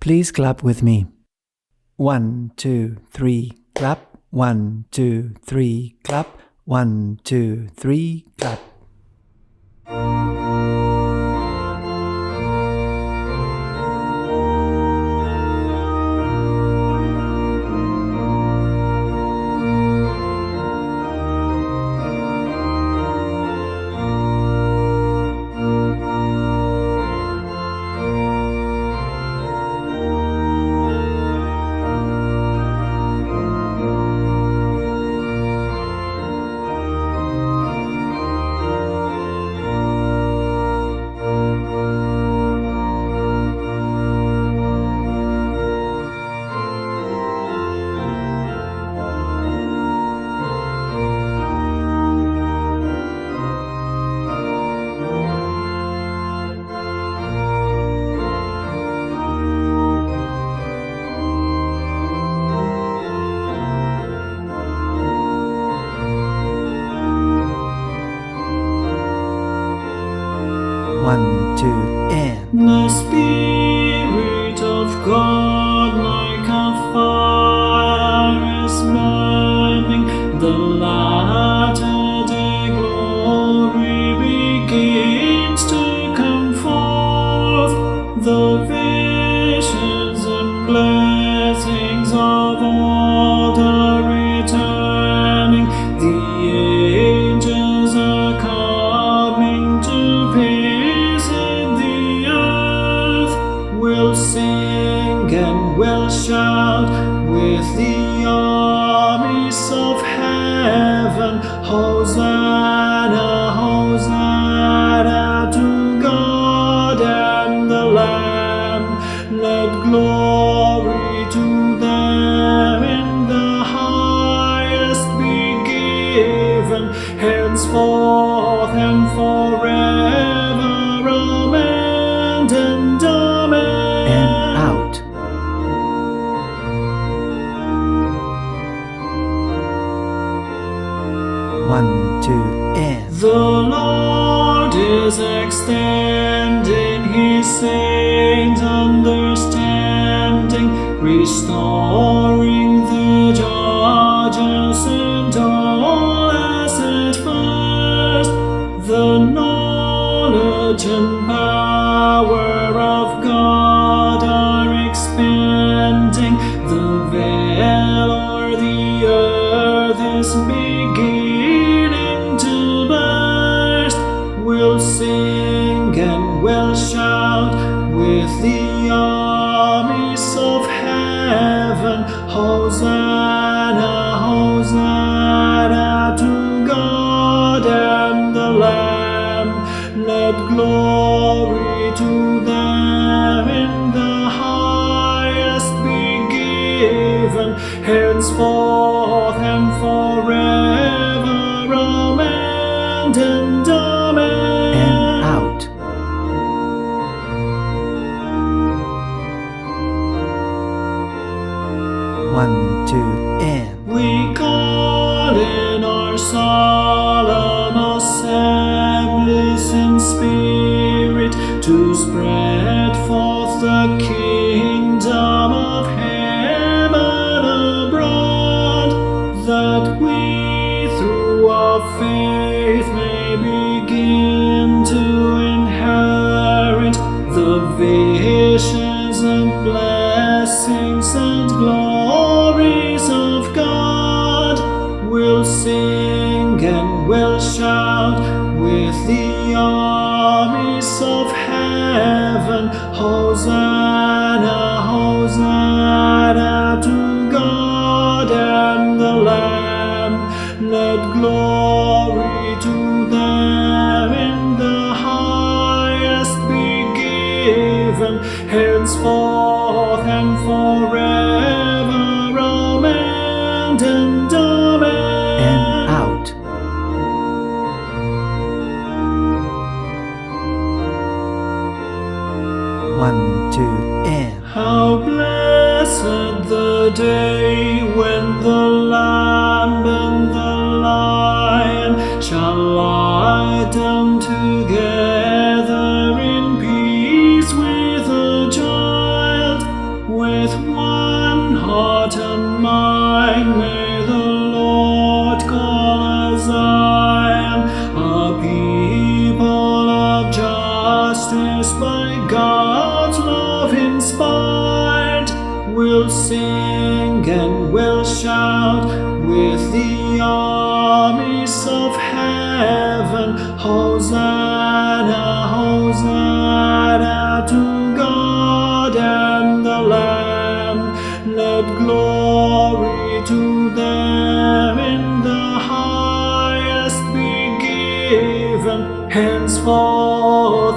Please clap with me. 1, 2, 3, clap. 1, 2, 3, clap. 1, 2, 3, clap. One, two, and the Spirit of God like a fire is burning, the latter-day glory begins to come forth, the visions and blessings of old are returning, the angels are coming to visit the earth. We'll sing and we'll shout with the armies of heaven, Hosanna, Hosanna to God and the Lamb. Let glory to them in the highest be given, henceforth and forever. Amen and amen. and out. One, two, and The Lord is extending His saints' understanding, restoring the judges and all as at first. The knowledge and power of God are expanding. The veil o'er the earth is beginning to burst. We'll sing and we'll shout with the armies of heaven, Hosanna, Hosanna to God and the Lamb. Let glory to them in the highest be given, henceforth and forever. Amen and amen. and out. One, two, and We call in our solemn assemblies in spirit to spread forth the kingdom of heaven abroad, that we through our faith may begin to inherit the visions and blessings and glories of God. We'll sing and we'll shout with the armies of heaven, Hosanna, Hosanna to God and the Lamb. Let glory to them in the highest be given, henceforth and forever. Amen and amen. and out. One, two, and How blessed the day when the Lamb and the Lion shall lie down together in peace with the child. find. We'll sing and we'll shout with the armies of heaven. Hosanna, Hosanna to God and the Lamb. Let glory to them in the highest be given, henceforth